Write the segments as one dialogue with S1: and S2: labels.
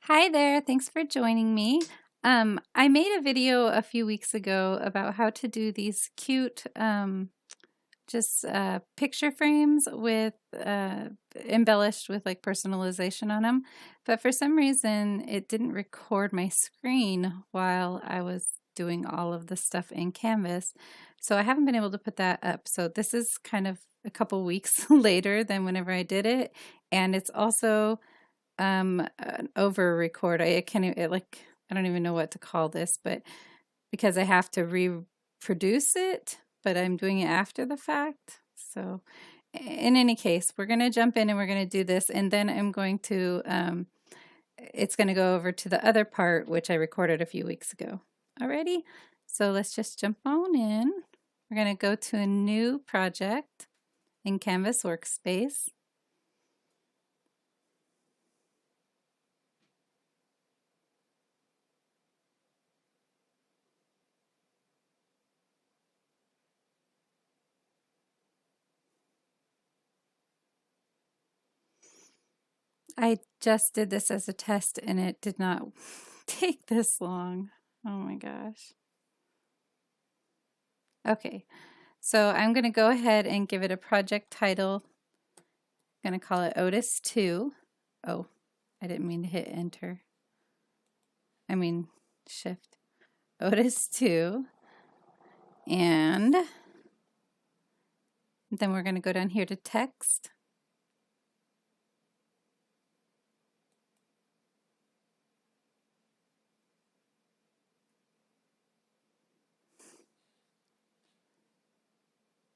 S1: Hi there, thanks for joining me. I made a video a few weeks ago about how to do these cute picture frames with embellished with like personalization on them, but for some reason it didn't record my screen while I was doing all of the stuff in Canvas, so I haven't been able to put that up. So this is kind of a couple weeks later than whenever I did it, and it's also an over record. I can't even, I don't even know what to call this, but because I have to reproduce it, but I'm doing it after the fact. So in any case, we're going to jump in and we're going to do this, and then I'm going to it's going to go over to the other part which I recorded a few weeks ago. Alrighty, so let's just jump on in. We're going to go to a new project in Canvas Workspace. I just did this as a test and it did not take this long. Oh my gosh. Okay, so I'm going to go ahead and give it a project title. I'm going to call it Otis 2. Oh, I didn't mean to hit enter. I mean shift. Otis 2. And then we're going to go down here to text.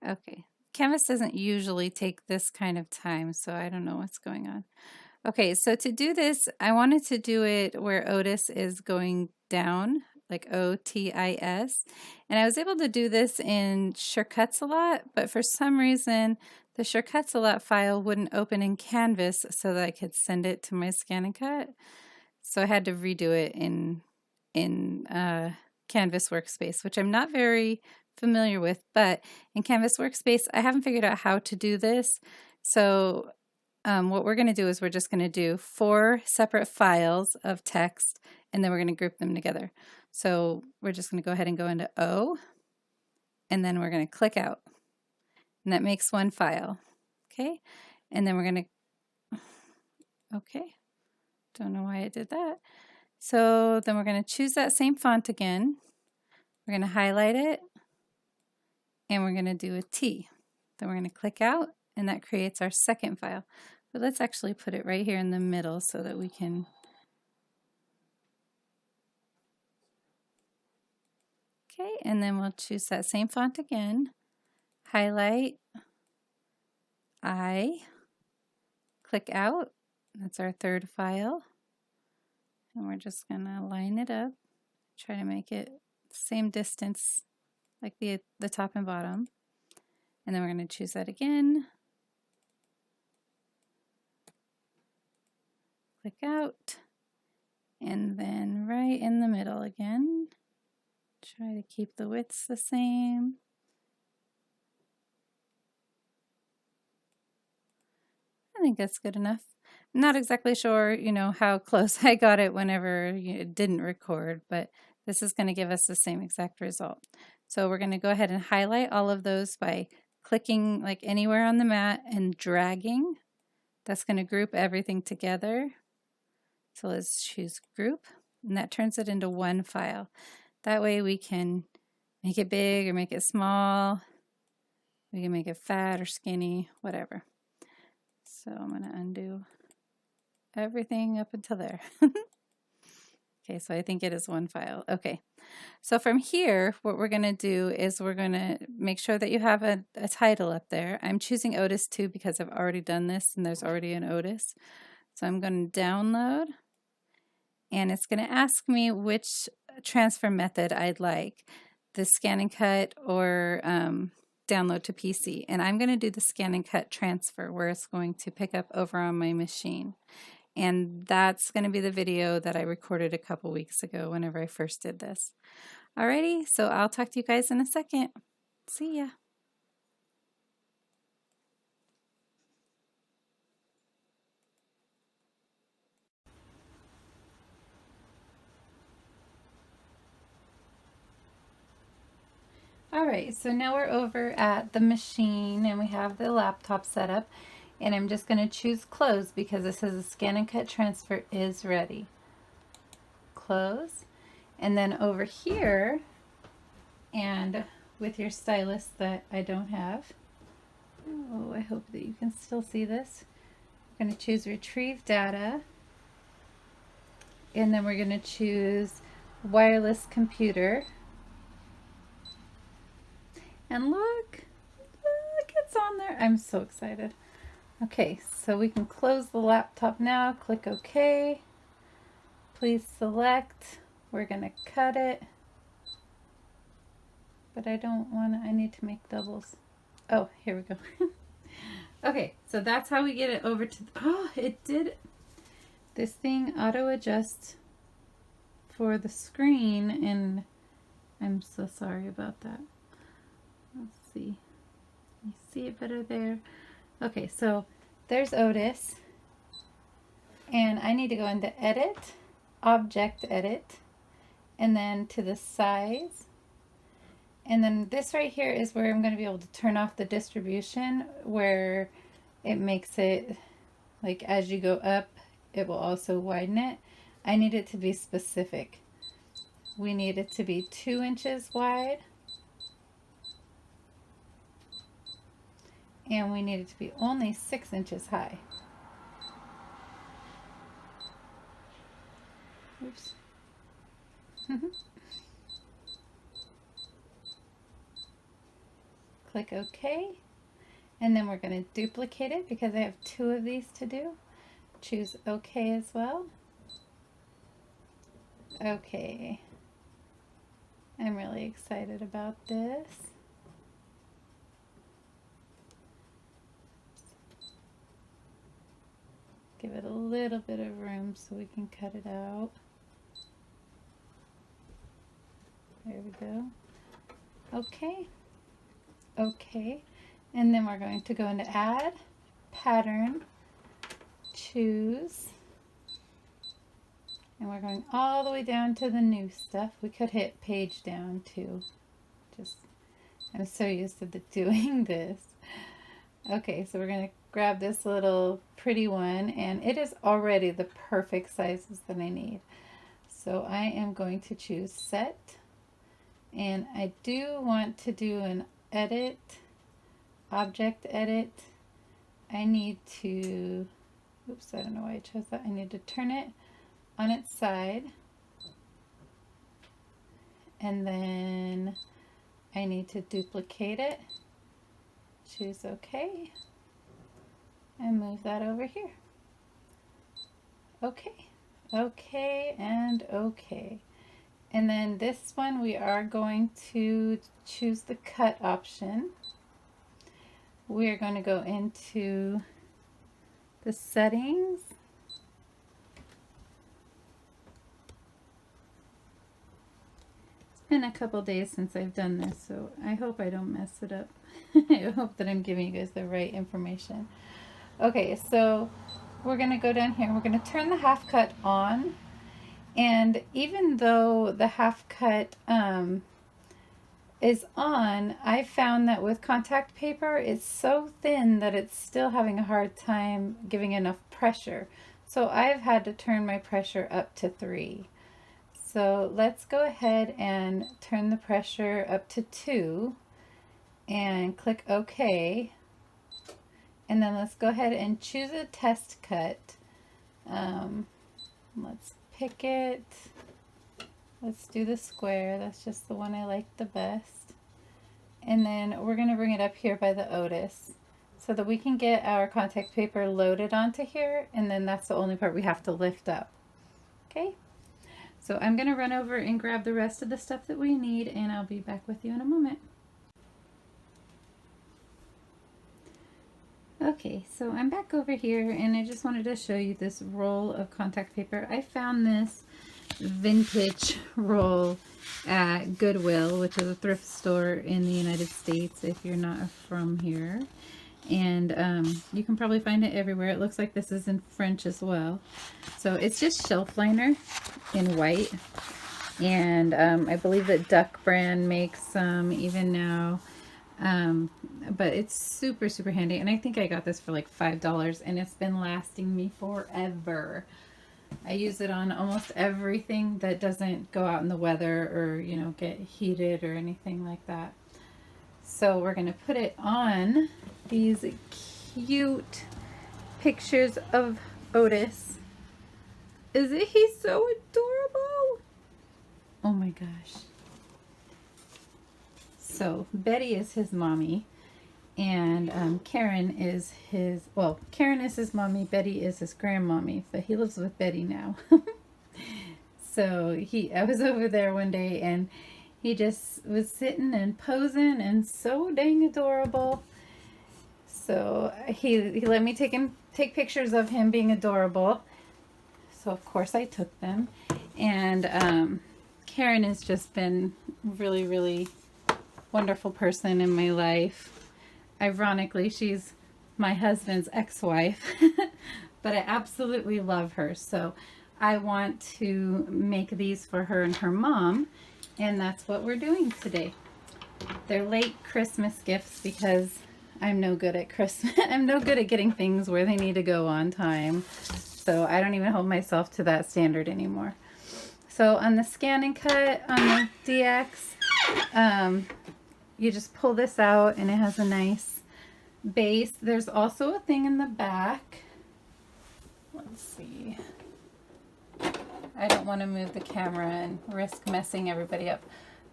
S1: Okay, Canvas doesn't usually take this kind of time, so I don't know what's going on. Okay, so to do this, I wanted to do it where Otis is going down, like O-T-I-S. And I was able to do this in ScanNCut a lot, but for some reason, the ScanNCut a lot file wouldn't open in Canvas so that I could send it to my ScanNCut. So I had to redo it in Canvas Workspace, which I'm not very familiar with, but in Canvas Workspace, I haven't figured out how to do this. So what we're going to do is we're just going to do 4 separate files of text, and then we're going to group them together. So we're just going to go ahead and go into O, and then we're going to click out, and that makes one file. Okay, and then we're going to, okay, don't know why it did that. So then we're going to choose that same font again. We're going to highlight it, and we're going to do a T. Then we're going to click out, and that creates our second file. But let's actually put it right here in the middle so that we can. Okay, and then we'll choose that same font again, highlight, I, click out, that's our third file, and we're just going to line it up, try to make it the same distance like the top and bottom, and then we're going to choose that again, click out, and then right in the middle again, try to keep the widths the same. I think that's good enough. I'm not exactly sure, how close I got it whenever it didn't record, but this is going to give us the same exact result. So we're going to go ahead and highlight all of those by clicking like anywhere on the mat and dragging. That's going to group everything together. So let's choose group, and that turns it into one file. That way we can make it big or make it small. We can make it fat or skinny, whatever. So I'm going to undo everything up until there. Okay, so I think it is one file. Okay, so from here, what we're going to do is we're going to make sure that you have a title up there. I'm choosing Otis 2 because I've already done this and there's already an Otis. So I'm going to download, and it's going to ask me which transfer method I'd like, the ScanNCut or download to PC. And I'm going to do the ScanNCut transfer, where it's going to pick up over on my machine. And that's going to be the video that I recorded a couple weeks ago whenever I first did this. Alrighty, so I'll talk to you guys in a second. See ya. Alright, so now we're over at the machine and we have the laptop set up, and I'm just going to choose close because it says the scan and cut transfer is ready. Close. And then over here, and with your stylus that I don't have, oh, I hope that you can still see this. We're going to choose retrieve data, and then we're going to choose wireless computer. And look, it's on there. I'm so excited. Okay, so we can close the laptop now. Click OK. Please select. We're going to cut it. But I don't want to, I need to make doubles. Oh, here we go. Okay, so that's how we get it over to, oh, it did. This thing auto adjusts for the screen, and I'm so sorry about that. Let's see. You see it better there? Okay, so there's Otis, and I need to go into Edit, Object Edit, and then to the size. And then this right here is where I'm going to be able to turn off the distribution, where it makes it like as you go up, it will also widen it. I need it to be specific. We need it to be 2 inches wide. And we need it to be only 6 inches high. Oops. Click OK. And then we're going to duplicate it because I have 2 of these to do. Choose OK as well. Okay. I'm really excited about this. Give it a little bit of room so we can cut it out. There we go. Okay. Okay. And then we're going to go into Add, Pattern, Choose, and we're going all the way down to the new stuff. We could hit Page Down too. I'm so used to doing this. Okay, so we're going to grab this little pretty one, and it is already the perfect sizes that I need. So I am going to choose Set, and I do want to do an Edit, Object Edit. I need to, oops, I don't know why I chose that. I need to turn it on its side, and then I need to duplicate it. Choose OK, and move that over here. Okay, OK, and OK. And then this one we are going to choose the cut option. We are going to go into the settings. It's been a couple days since I've done this, so I hope I don't mess it up. I hope that I'm giving you guys the right information. Okay, so we're going to go down here and we're going to turn the half cut on. And even though the half cut is on, I found that with contact paper, it's so thin that it's still having a hard time giving enough pressure. So I've had to turn my pressure up to 3. So let's go ahead and turn the pressure up to 2 and click OK. And then let's go ahead and choose a test cut. Let's pick it. Let's do the square. That's just the one I like the best. And then we're going to bring it up here by the Otis so that we can get our contact paper loaded onto here, and then that's the only part we have to lift up. Okay? So I'm going to run over and grab the rest of the stuff that we need, and I'll be back with you in a moment. Okay, so I'm back over here, and I just wanted to show you this roll of contact paper. I found this vintage roll at Goodwill, which is a thrift store in the United States if you're not from here. And you can probably find it everywhere. It looks like this is in French as well. So it's just shelf liner in white. And I believe that Duck brand makes some even now. But it's super, super handy. And I think I got this for like $5 and it's been lasting me forever. I use it on almost everything that doesn't go out in the weather or, you know, get heated or anything like that. So we're going to put it on these cute pictures of Otis. Isn't he so adorable? Oh my gosh. So Betty is his mommy, and Karen is his, well, Karen is his mommy, Betty is his grandmommy, but he lives with Betty now. So I was over there one day and he just was sitting and posing and so dang adorable. So he let me take pictures of him being adorable. So of course I took them. And Karen has just been really, really wonderful person in my life. Ironically, she's my husband's ex-wife, but I absolutely love her. So I want to make these for her and her mom, and that's what we're doing today. They're late Christmas gifts because I'm no good at Christmas. I'm no good at getting things where they need to go on time. So I don't even hold myself to that standard anymore. So on the ScanNCut, on the DX, you just pull this out and it has a nice base. There's also a thing in the back. Let's see. I don't want to move the camera and risk messing everybody up.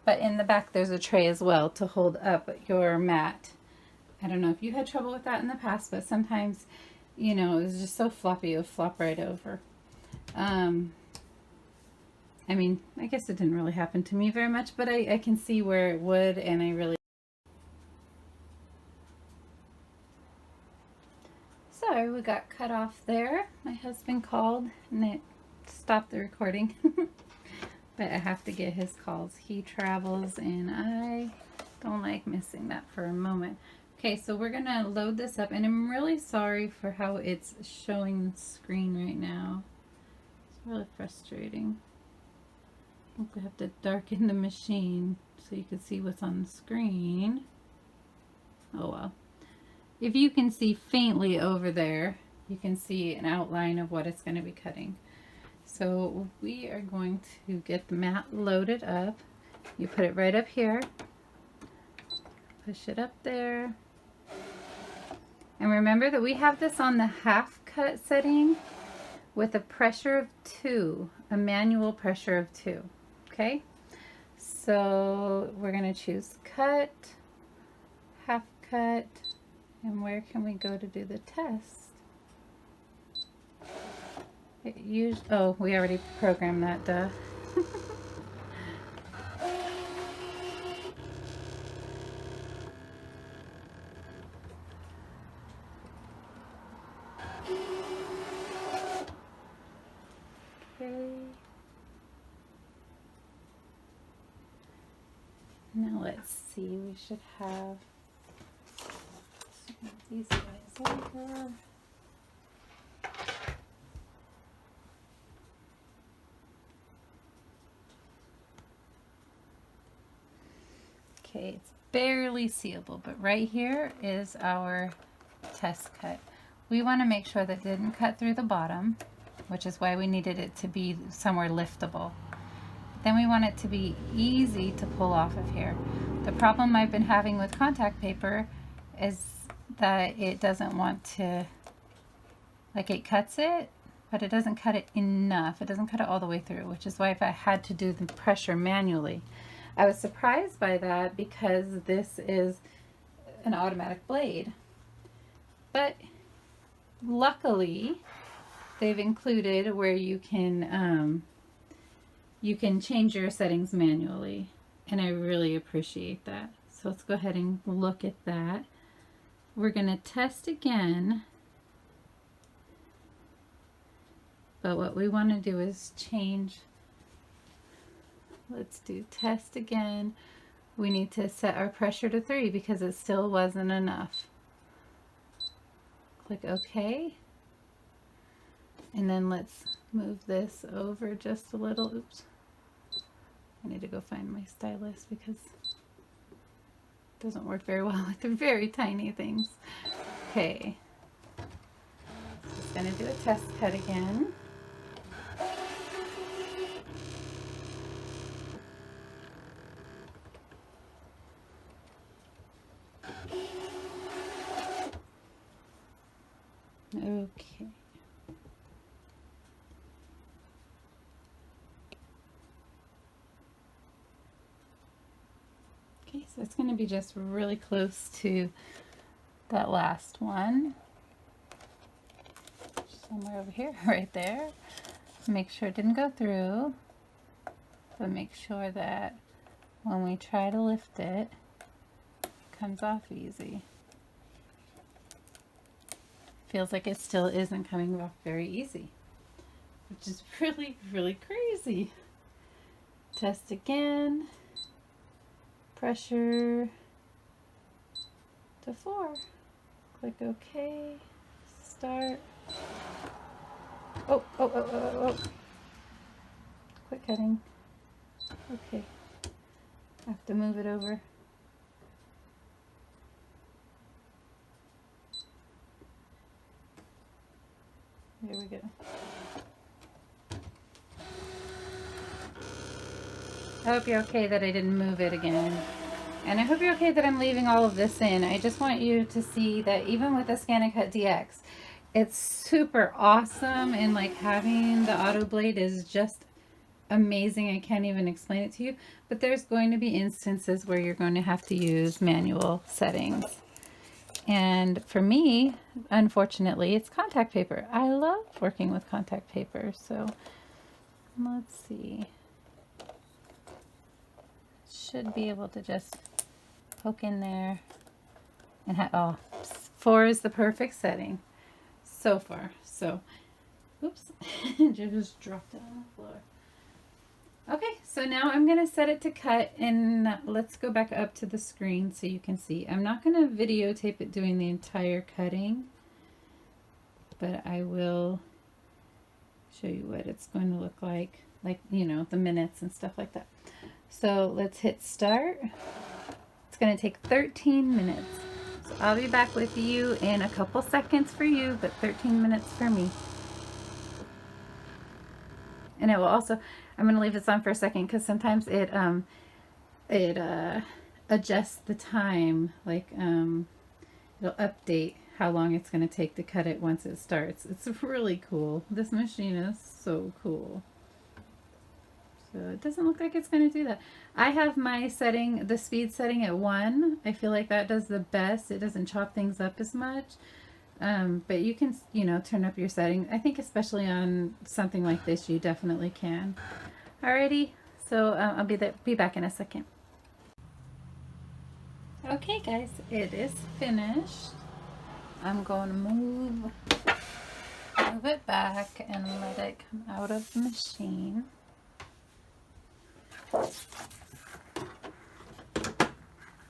S1: But in the back there's a tray as well to hold up your mat. I don't know if you had trouble with that in the past, but sometimes, you know, it was just so floppy, it would flop right over. I mean, I guess it didn't really happen to me very much, but I can see where it would, and I really... Sorry, we got cut off there. My husband called and it stopped the recording. But I have to get his calls. He travels and I don't like missing that for a moment. Okay, so we're gonna load this up, and I'm really sorry for how it's showing the screen right now. It's really frustrating. I have to darken the machine so you can see what's on the screen. Oh well. If you can see faintly over there, you can see an outline of what it's going to be cutting. So we are going to get the mat loaded up. You put it right up here. Push it up there. And remember that we have this on the half cut setting with a pressure of 2, a manual pressure of 2. Okay, so we're going to choose cut, half cut, and where can we go to do the test? Oh, we already programmed that, duh. Okay. Now let's see, we should have these guys over. Okay, it's barely seeable, but right here is our test cut. We want to make sure that it didn't cut through the bottom, which is why we needed it to be somewhere liftable. Then we want it to be easy to pull off of here. The problem I've been having with contact paper is that it doesn't want to, like, it cuts it, but it doesn't cut it enough. It doesn't cut it all the way through, which is why if I had to do the pressure manually. I was surprised by that because this is an automatic blade. But luckily, they've included where you can change your settings manually, and I really appreciate that. So let's go ahead and look at that. We're going to test again, but what we want to do is change. Let's do test again. We need to set our pressure to 3 because it still wasn't enough. Click OK. And then let's move this over just a little. Oops. I need to go find my stylus because it doesn't work very well with the very tiny things. Okay, just gonna do a test cut again. Okay. Okay, so it's going to be just really close to that last one. Somewhere over here, right there. Make sure it didn't go through, but make sure that when we try to lift it, it comes off easy. Feels like it still isn't coming off very easy, which is really, really crazy. Test again. Pressure to 4. Click OK. Start. Oh. Quit cutting. Okay. I have to move it over. There we go. I hope you're okay that I didn't move it again. And I hope you're okay that I'm leaving all of this in. I just want you to see that even with the ScanNCut DX, it's super awesome, and like having the auto blade is just amazing. I can't even explain it to you. But there's going to be instances where you're going to have to use manual settings. And for me, unfortunately, it's contact paper. I love working with contact paper. So let's see. Should be able to just poke in there and oh, 4 is the perfect setting so far. So, oops, just dropped it on the floor. Okay, so now I'm going to set it to cut, and let's go back up to the screen so you can see. I'm not going to videotape it doing the entire cutting, but I will show you what it's going to look like, you know, the minutes and stuff like that. So let's hit start. It's going to take 13 minutes. So I'll be back with you in a couple seconds for you, but 13 minutes for me. And it will also, I'm going to leave this on for a second because sometimes it adjusts the time, like it'll update how long it's going to take to cut it once it starts. It's really cool. This machine is so cool. So it doesn't look like it's going to do that. I have my setting, the speed setting at 1. I feel like that does the best. It doesn't chop things up as much. But you can, you know, turn up your setting. I think especially on something like this, you definitely can. Alrighty, so I'll be back in a second. Okay guys, it is finished. I'm going to move it back and let it come out of the machine.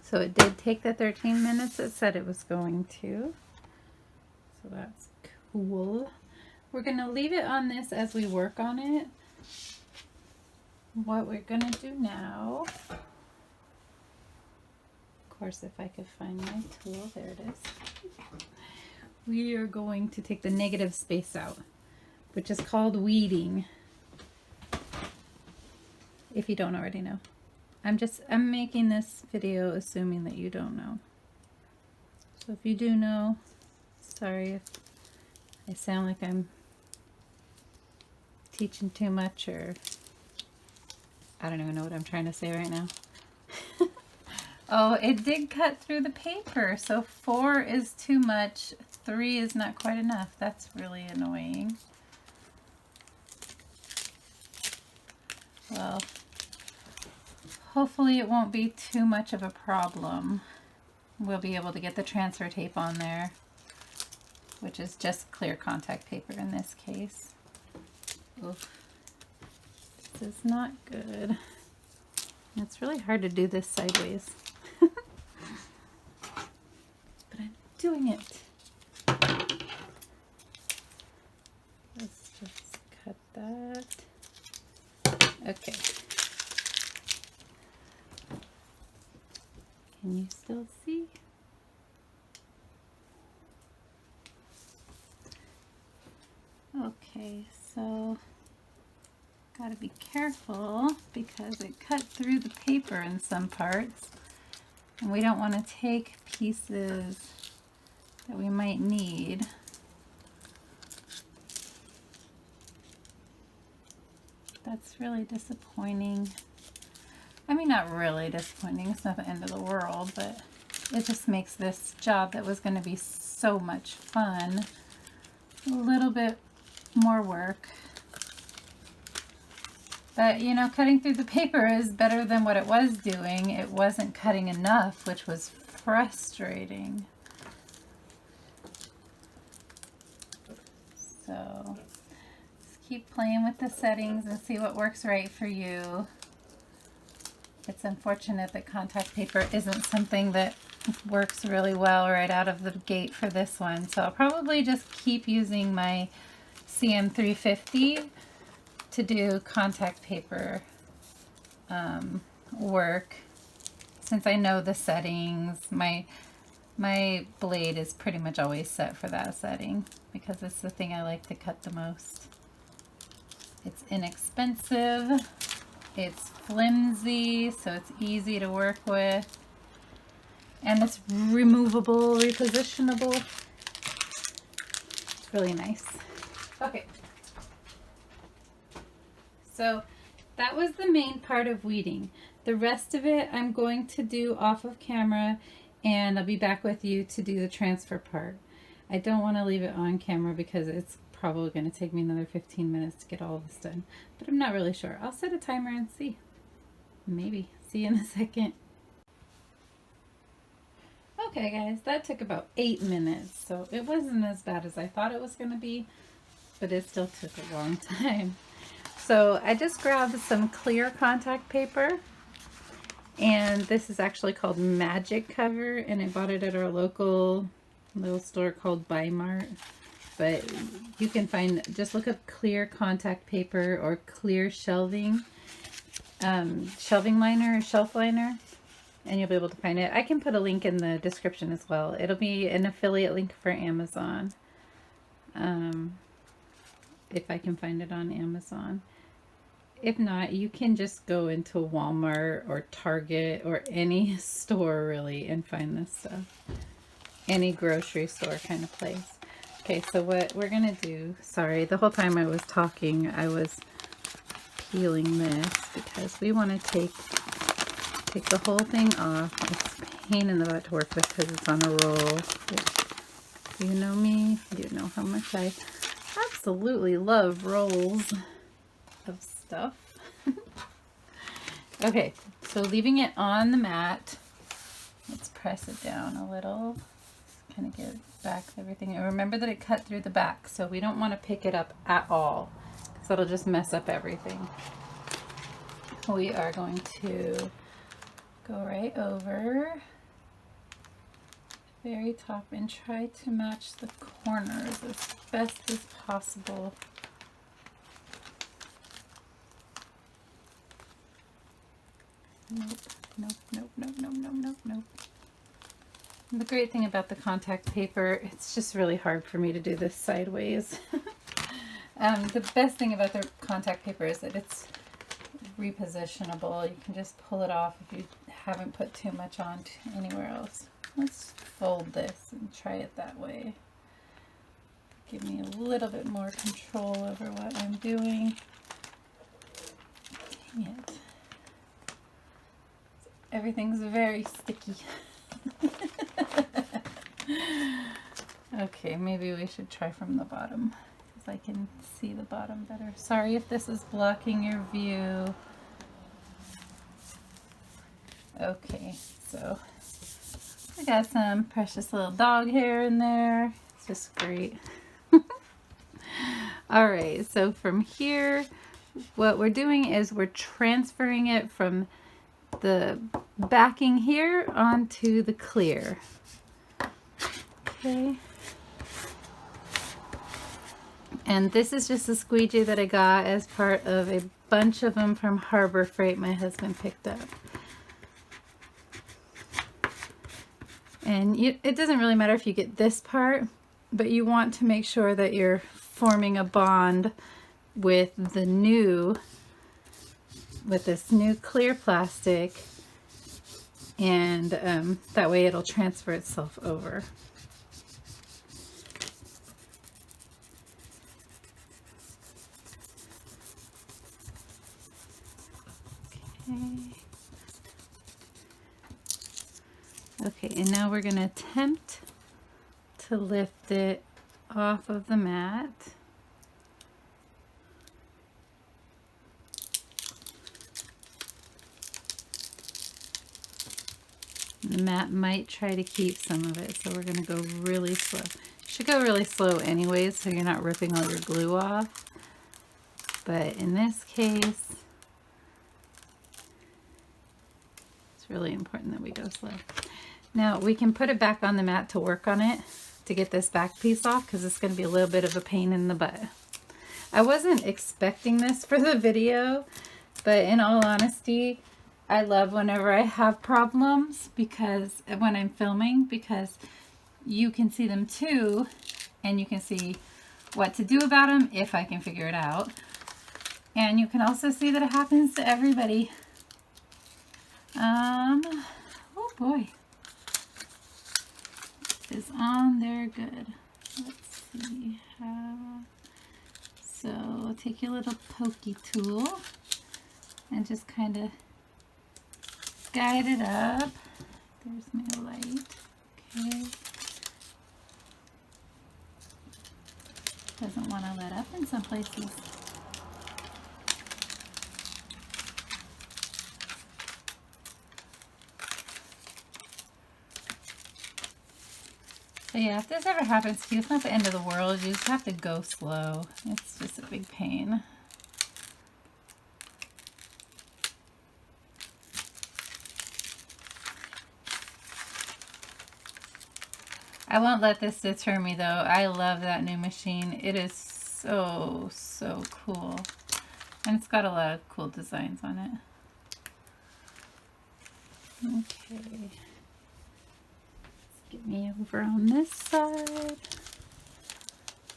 S1: So it did take the 13 minutes it said it was going to. So that's cool. We're going to leave it on this as we work on it. What we're going to do now, of course, if I could find my tool, there it is. We are going to take the negative space out, which is called weeding. If you don't already know. I'm making this video assuming that you don't know. So if you do know, sorry if I sound like I'm teaching too much, or I don't even know what I'm trying to say right now. Oh, it did cut through the paper. So 4 is too much. 3 is not quite enough. That's really annoying. Well, hopefully it won't be too much of a problem. We'll be able to get the transfer tape on there, which is just clear contact paper in this case. Oof. This is not good. It's really hard to do this sideways. But I'm doing it. Let's just cut that. Okay. Can you still see? Okay, so gotta be careful because it cut through the paper in some parts, and we don't want to take pieces that we might need. That's really disappointing. I mean, not really disappointing, it's not the end of the world, but it just makes this job that was going to be so much fun a little bit more work. But you know, cutting through the paper is better than what it was doing. It wasn't cutting enough, which was frustrating. So just keep playing with the settings and see what works right for you. It's unfortunate that contact paper isn't something that works really well right out of the gate for this one. So I'll probably just keep using my CM350 to do contact paper work. Since I know the settings, my blade is pretty much always set for that setting because it's the thing I like to cut the most. It's inexpensive. It's flimsy, so it's easy to work with, and it's removable, repositionable. It's really nice. Okay, so that was the main part of weeding. The rest of it I'm going to do off of camera, and I'll be back with you to do the transfer part. I don't want to leave it on camera because it's probably going to take me another 15 minutes to get all of this done, but I'm not really sure. I'll set a timer and see. Maybe. See you in a second. Okay guys, that took about 8 minutes, so it wasn't as bad as I thought it was going to be, but it still took a long time. So I just grabbed some clear contact paper, and this is actually called Magic Cover, and I bought it at our local little store called Buy Mart. But you can find, just look up clear contact paper or clear shelving, shelving liner or shelf liner, and you'll be able to find it. I can put a link in the description as well. It'll be an affiliate link for Amazon, if I can find it on Amazon. If not, you can just go into Walmart or Target or any store really and find this stuff. Any grocery store kind of place. Okay, so what we're gonna do, sorry, the whole time I was talking, I was peeling this because we want to take the whole thing off. It's a pain in the butt to work with because it's on a roll. You know me, you know how much I absolutely love rolls of stuff. Okay, so leaving it on the mat, let's press it down a little, kind of get back everything. And remember that it cut through the back, so we don't want to pick it up at all because that'll just mess up everything. We are going to go right over the very top and try to match the corners as best as possible. Nope, nope, nope, nope, nope, nope, nope, nope. And the great thing about the contact paper, it's just really hard for me to do this sideways. The best thing about the contact paper is that it's repositionable. You can just pull it off if you haven't put too much on anywhere else. Let's fold this and try it that way. Give me a little bit more control over what I'm doing. Dang it. Everything's very sticky. Okay, maybe we should try from the bottom because I can see the bottom better. Sorry if this is blocking your view. Okay, so I got some precious little dog hair in there. It's just great. All right, so from here, what we're doing is we're transferring it from the backing here onto the clear. Okay. And this is just a squeegee that I got as part of a bunch of them from Harbor Freight my husband picked up. And it doesn't really matter if you get this part, but you want to make sure that you're forming a bond with this new clear plastic, and that way it'll transfer itself over. Okay, and now we're going to attempt to lift it off of the mat. The mat might try to keep some of it, so we're going to go really slow. You should go really slow anyways, so you're not ripping all your glue off. But in this case, it's really important that we go slow. Now we can put it back on the mat to work on it, to get this back piece off, because it's going to be a little bit of a pain in the butt. I wasn't expecting this for the video, but in all honesty, I love whenever I have problems, because when I'm filming, because you can see them too, and you can see what to do about them if I can figure it out. And you can also see that it happens to everybody. Oh boy. Is on there good. Let's see how. So take your little pokey tool and just kind of guide it up. There's my light. Okay. Doesn't want to let up in some places. So yeah, if this ever happens to you, it's not the end of the world. You just have to go slow. It's just a big pain. I won't let this deter me though. I love that new machine. It is so cool. And it's got a lot of cool designs on it. Okay. Get me over on this side.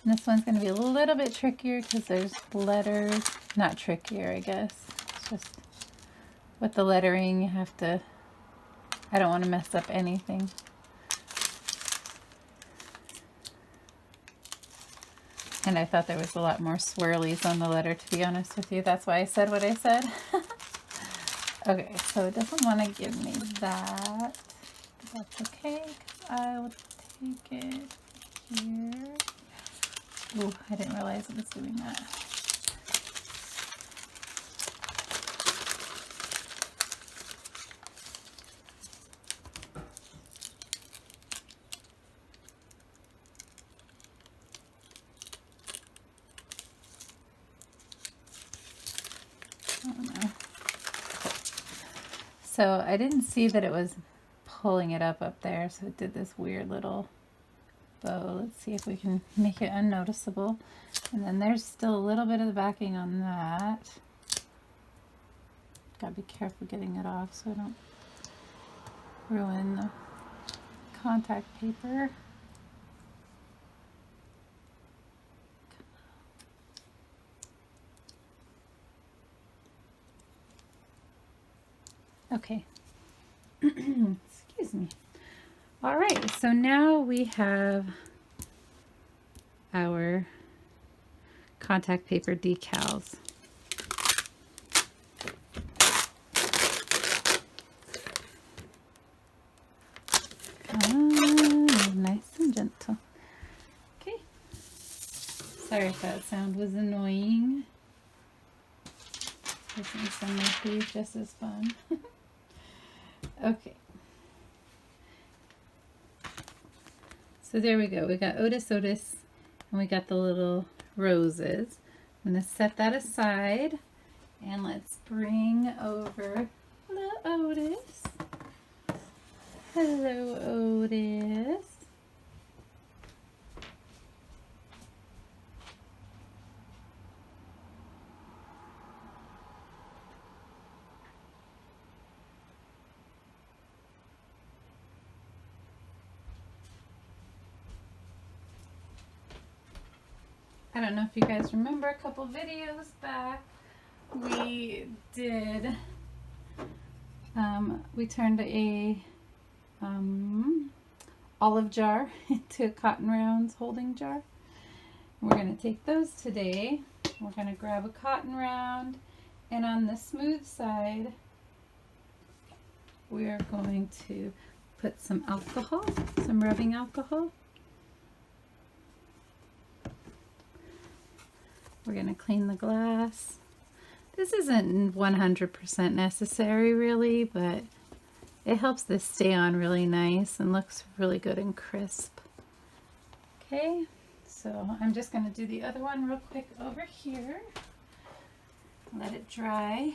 S1: And this one's going to be a little bit trickier because there's letters. Not trickier, I guess. It's just with the lettering, you have to, I don't want to mess up anything. And I thought there was a lot more swirlies on the letter, to be honest with you. That's why I said what I said. Okay, so it doesn't want to give me that. But that's okay, because I will take it here. Oh, I didn't realize it was doing that. So I didn't see that it was pulling it up there, so it did this weird little bow. Let's see if we can make it unnoticeable. And then there's still a little bit of the backing on that. Gotta be careful getting it off so I don't ruin the contact paper. Okay. Excuse me. All right, so now we have our contact paper decals. Nice and gentle. Okay. Sorry if that sound was annoying. This one might be just as fun. Okay. So there we go. We got Otis, and we got the little roses. I'm going to set that aside, and let's bring over the Otis. Hello, Otis. I don't know if you guys remember a couple videos back, we did, we turned a olive jar into a cotton rounds holding jar. We're going to take those today. We're going to grab a cotton round, and on the smooth side, we are going to put some alcohol, some rubbing alcohol. We're going to clean the glass. This isn't 100% necessary really, but it helps this stay on really nice and looks really good and crisp. Okay, so I'm just going to do the other one real quick over here. Let it dry.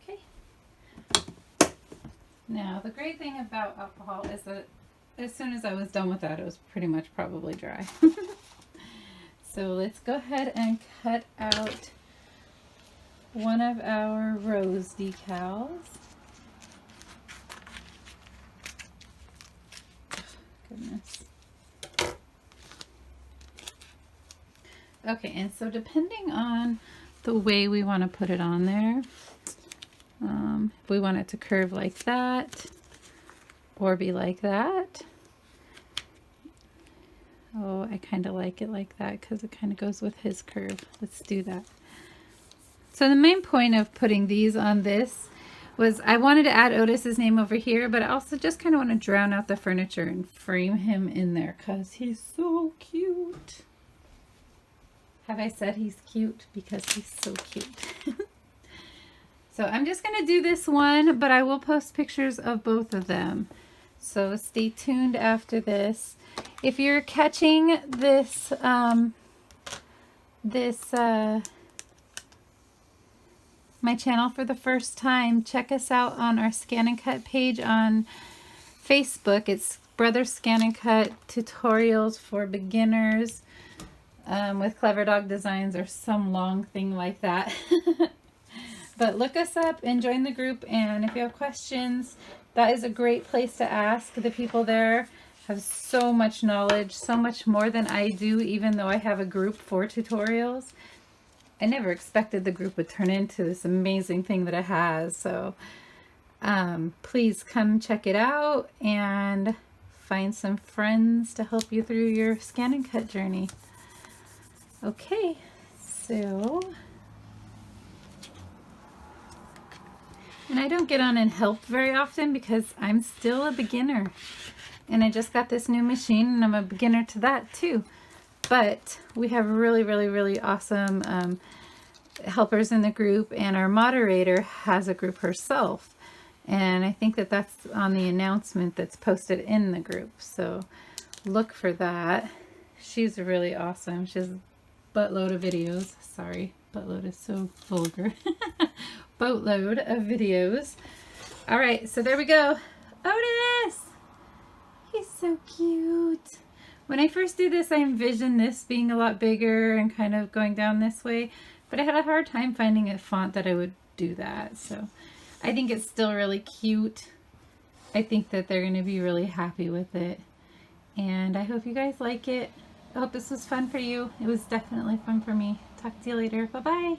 S1: Okay. Now the great thing about alcohol is that as soon as I was done with that, it was pretty much probably dry. So let's go ahead and cut out one of our rose decals. Goodness. Okay, and so depending on the way we want to put it on there, if we want it to curve like that or be like that. Oh, I kind of like it like that because it kind of goes with his curve. Let's do that. So the main point of putting these on this was I wanted to add Otis's name over here, but I also just kind of want to drown out the furniture and frame him in there because he's so cute. Have I said he's cute? Because he's so cute. So I'm just going to do this one, but I will post pictures of both of them. So stay tuned after this. If you're catching this, my channel for the first time, check us out on our ScanNCut page on Facebook. It's Brother ScanNCut Tutorials for Beginners with Clever Dog Designs or some long thing like that. But look us up and join the group, and if you have questions, that is a great place to ask. The people there have so much knowledge, so much more than I do, even though I have a group for tutorials. I never expected the group would turn into this amazing thing that it has. So please come check it out and find some friends to help you through your ScanNCut journey. Okay, so, and I don't get on and help very often because I'm still a beginner. And I just got this new machine and I'm a beginner to that too. But we have really, really, really awesome helpers in the group, and our moderator has a group herself. And I think that that's on the announcement that's posted in the group. So look for that. She's really awesome. She has a buttload of videos. Sorry, buttload is so vulgar. Boatload of videos. All right, so there we go. Otis! He's so cute. When I first did this, I envisioned this being a lot bigger and kind of going down this way, but I had a hard time finding a font that I would do that. So I think it's still really cute. I think that they're going to be really happy with it. And I hope you guys like it. I hope this was fun for you. It was definitely fun for me. Talk to you later. Bye-bye.